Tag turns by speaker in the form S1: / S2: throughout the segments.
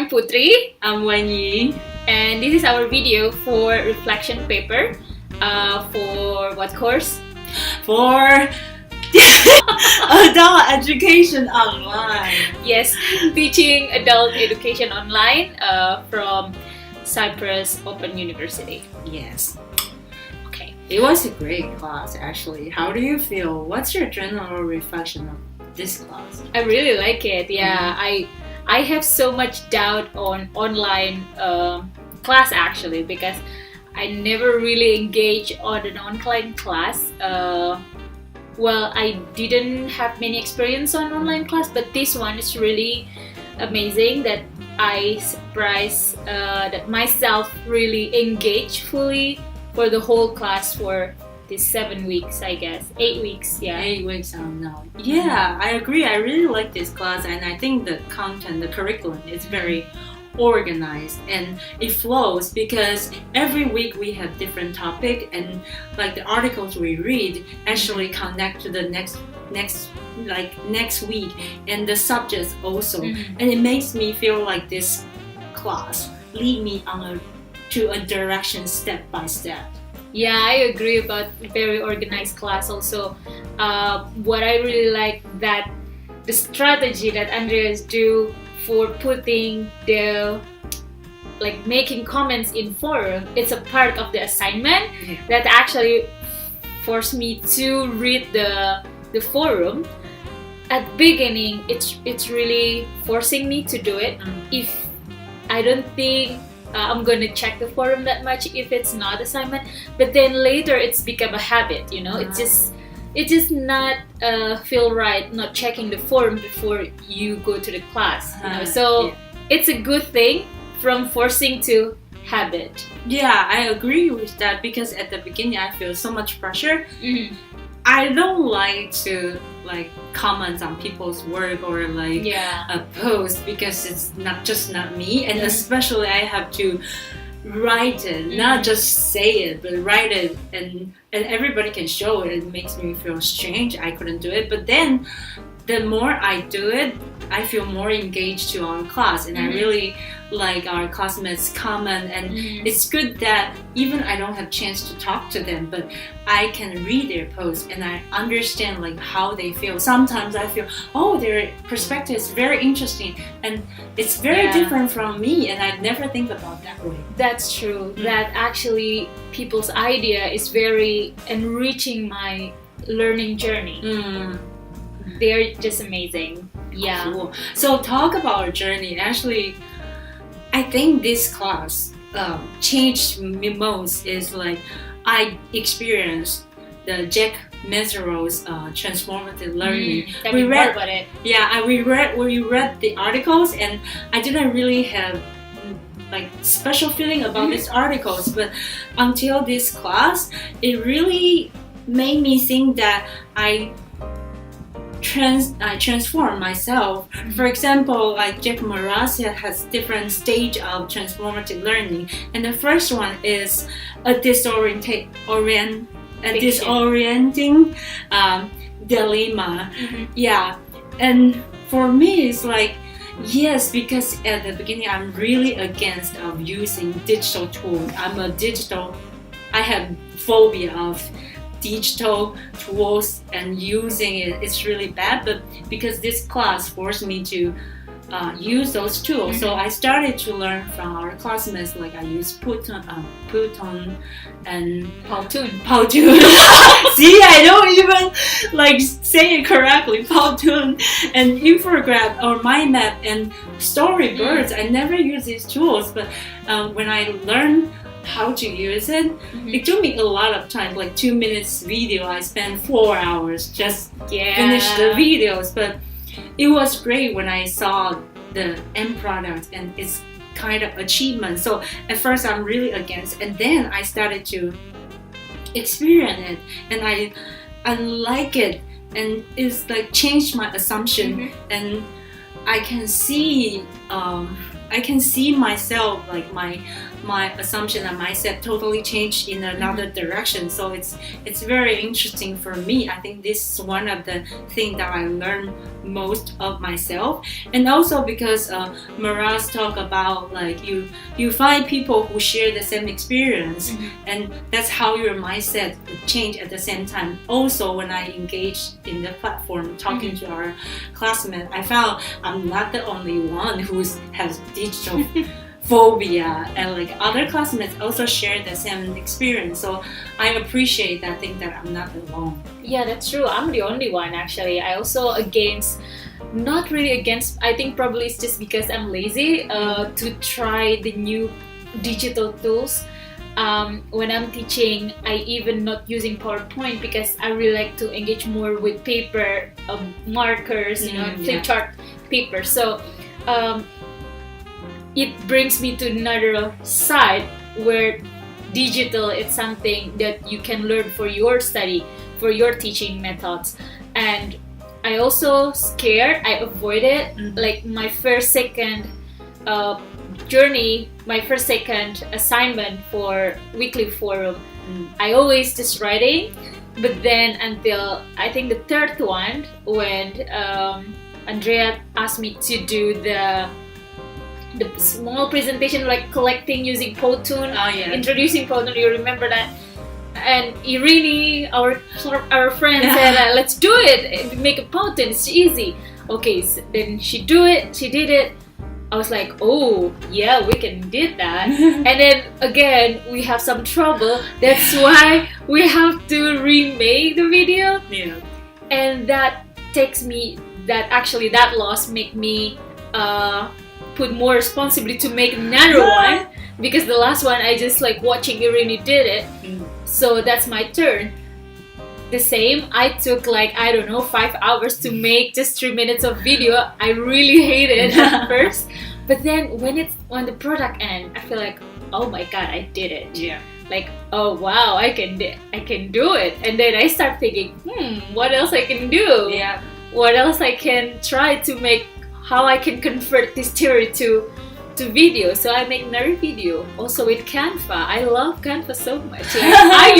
S1: I'm Putri,
S2: I'm Wenyi.
S1: and this is our video for reflection paper for what course?
S2: For adult education online.
S1: Yes, teaching adult education online from Cyprus Open University.
S2: Yes.
S1: Okay.
S2: It was a great class actually. How do you feel? What's your general reflection of this class?
S1: I really like it. Yeah, I have so much doubt on online class actually because I never really engaged on an online class. Well, I didn't have many experience on online class, but this one is really amazing that I surprised that myself really engaged fully for the whole class for these 7 weeks, I guess. 8 weeks, yeah.
S2: 8 weeks now. Yeah, I agree. I really like this class, and I think the content, the curriculum is very organized and it flows because every week we have different topic, and like the articles we read actually connect to the next week, and the subjects also. And it makes me feel like this class lead me to a direction step by step.
S1: Yeah, I agree about very organized class also. What I really like that the strategy that Andreas do for putting the making comments in forum, it's a part of the assignment that actually forced me to read the forum. At beginning, it's really forcing me to do it. If I don't think I'm gonna check the forum that much if it's not assignment, but then later it's become a habit, you know. It just not feel right not checking the forum before you go to the class, you know. So it's a good thing from forcing to habit.
S2: Yeah, I agree with that because at the beginning I feel so much pressure. I don't like to comment on people's work or a post because it's not me, and especially I have to write it, not just say it, but write it, and everybody can show it. It makes me feel strange. I couldn't do it, but then the more I do it, I feel more engaged to our class, and I really like our classmates' comment, and it's good that even I don't have chance to talk to them, but I can read their posts and I understand how they feel. Sometimes I feel, oh, their perspective is very interesting and it's very different from me, and I never think about that way.
S1: That's true. That actually people's idea is very enriching my learning journey. They're just amazing. Yeah.
S2: Cool. So talk about our journey. Actually, I think this class changed me most is I experienced the Jack Mesereau's transformative learning.
S1: We read about it.
S2: Yeah, we read the articles, and I didn't really have special feeling about these articles, but until this class, it really made me think that I transform myself. For example, Jack Mesereau has different stage of transformative learning, and the first one is a disorienting dilemma. Yeah, and for me it's yes, because at the beginning I'm really against of using digital tools. I have phobia of digital tools and using it. It's really bad, but because this class forced me to use those tools, so I started to learn from our classmates. I use Puton and Powtoon. See, I don't even say it correctly. Powtoon and infograph or mind map and storybirds. I never use these tools, but when I learned how to use it, it took me a lot of time. 2 minutes video, I spent 4 hours just finish the videos, but it was great when I saw the end product and its kind of achievement. So at first I'm really against, and then I started to experience it, and I like it, and it's changed my assumption, and I can see myself, my my assumption and mindset totally changed in another direction. So it's very interesting for me. I think this is one of the things that I learned most of myself. And also because Maraz talk about like you find people who share the same experience, and that's how your mindset change at the same time. Also, when I engaged in the platform talking to our classmates, I found I'm not the only one who has digital phobia, and like other classmates also share the same experience. So I appreciate that thing that I'm not alone.
S1: Yeah, that's true. I'm the only one actually. I also not really against, I think probably it's just because I'm lazy to try the new digital tools. When I'm teaching, I even not using PowerPoint because I really like to engage more with paper, markers, flip chart paper. So it brings me to another side where digital is something that you can learn for your study, for your teaching methods. And I also scared, I avoided like my first second assignment for weekly forum. I always just writing, but then until I think the third one when Andrea asked me to do the small presentation like collecting using Powtoon, introducing Powtoon, you remember that? And Irini, our friend, said, let's do it, make a Powtoon, it's easy. Okay, so then she did it. I was like, oh yeah, we can do that. And then again, we have some trouble. That's why we have to remake the video.
S2: Yeah.
S1: And that loss make me put more responsibility to make another one, because the last one I just like watching Irini did it. So that's my turn. The same, I took like, I don't know, 5 hours to make just 3 minutes of video. I really hated it at first, but then when the product ends, I feel like, oh my god, I did it.
S2: Yeah.
S1: Like, oh wow, I can do it. And then I start thinking, what else I can do?
S2: Yeah.
S1: What else I can try to make, how I can convert this theory to video. So I make another video also with Canva. I love Canva so much. Like,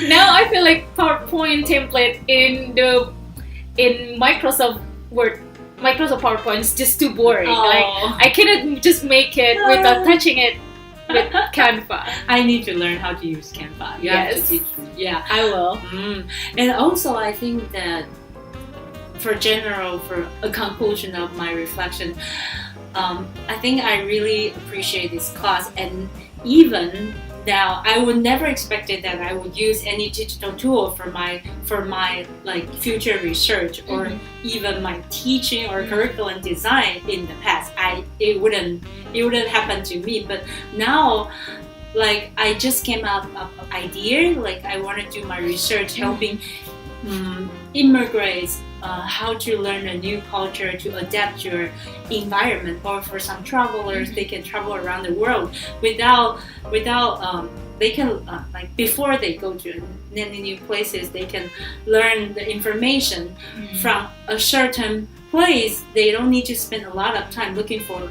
S1: now I feel like PowerPoint template in Microsoft Word, Microsoft PowerPoint is just too boring. Like I cannot just make it without touching it with Canva.
S2: I need to learn how to use Canva. You have to teach me. Yeah,
S1: I will.
S2: And also I think that for a conclusion of my reflection, I think I really appreciate this class, and even now I would never expected that I would use any digital tool for my like future research or even my teaching or curriculum design in the past. It wouldn't happen to me, but now like I just came up with an idea, like I want to do my research helping immigrants how to learn a new culture to adapt your environment, or for some travelers they can travel around the world without they can like before they go to many new places, they can learn the information from a certain place. They don't need to spend a lot of time looking for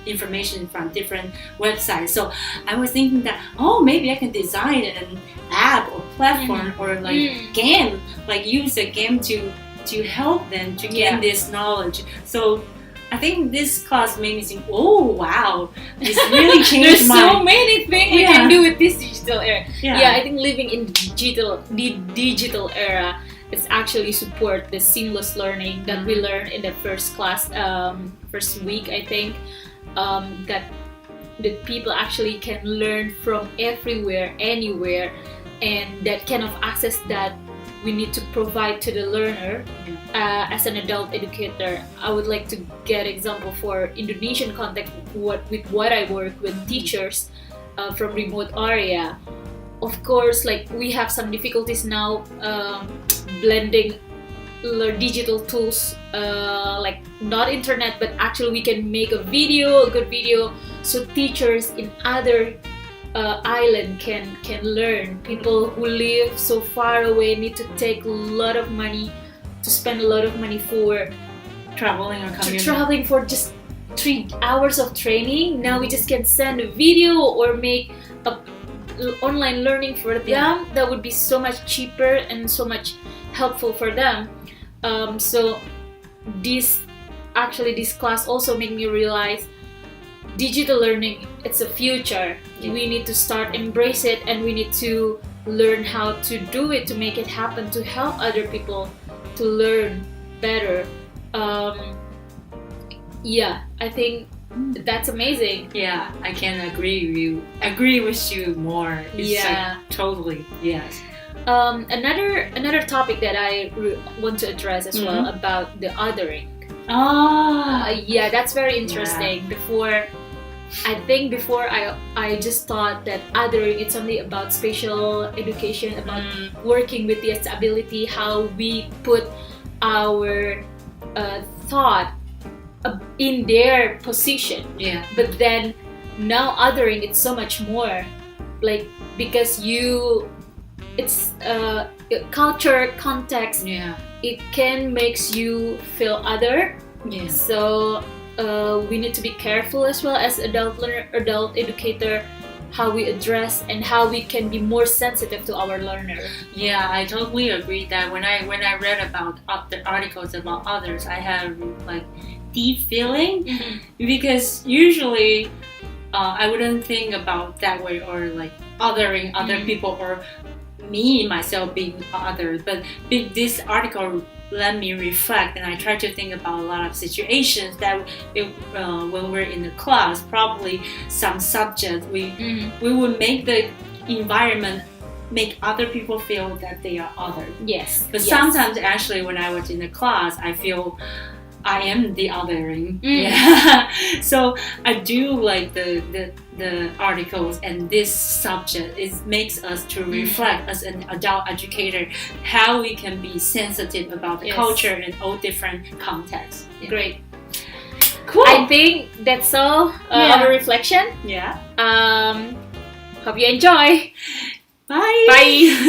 S2: information from different websites. So I was thinking that maybe I can design an app or platform or like game, like use a game to help them to gain this knowledge. So I think this class made me think, oh wow, this really changed
S1: There's so many things we can do with this digital era. I think living in the digital era, it's actually support the seamless learning that we learned in the first week, I think, that people actually can learn from everywhere, anywhere, and that kind of access that we need to provide to the learner. As an adult educator, I would like to get example for Indonesian context with what I work with teachers from remote area. Of course, like we have some difficulties now blending digital tools, like not internet, but actually we can make a good video, so teachers in other island can learn. People who live so far away need to take a lot of money, to spend a lot of money for
S2: traveling or commuting.
S1: Traveling for just 3 hours of training. Now we just can send a video or make a online learning for them. That would be so much cheaper and so much helpful for them. So this class also made me realize digital learning, it's a future. We need to start embrace it, and we need to learn how to do it, to make it happen, to help other people to learn better. I think that's amazing.
S2: Yeah, I can agree with you more. It's like, totally, yes.
S1: Another topic that I want to address as well about the othering. That's very interesting. Before I just thought that othering, it's only about spatial education, about working with the disability, how we put our thought in their position. But then now othering, it's so much more, like, because it's culture, context, it can makes you feel other. So we need to be careful as well as adult educator, how we address and how we can be more sensitive to our learner.
S2: Yeah, I totally agree that when I read about the articles about others, I have like deep feeling, because usually I wouldn't think about that way, or like othering other people, or me myself being other. But this article let me reflect, and I try to think about a lot of situations that when we're in the class, probably some subject we would make the environment make other people feel that they are other. But sometimes actually when I was in the class, I feel I am the othering. So I do like the articles, and this subject, it makes us to reflect as an adult educator how we can be sensitive about the culture and all different contexts.
S1: Great. Cool. I think that's all our reflection. Hope you enjoy.
S2: Bye.
S1: Bye.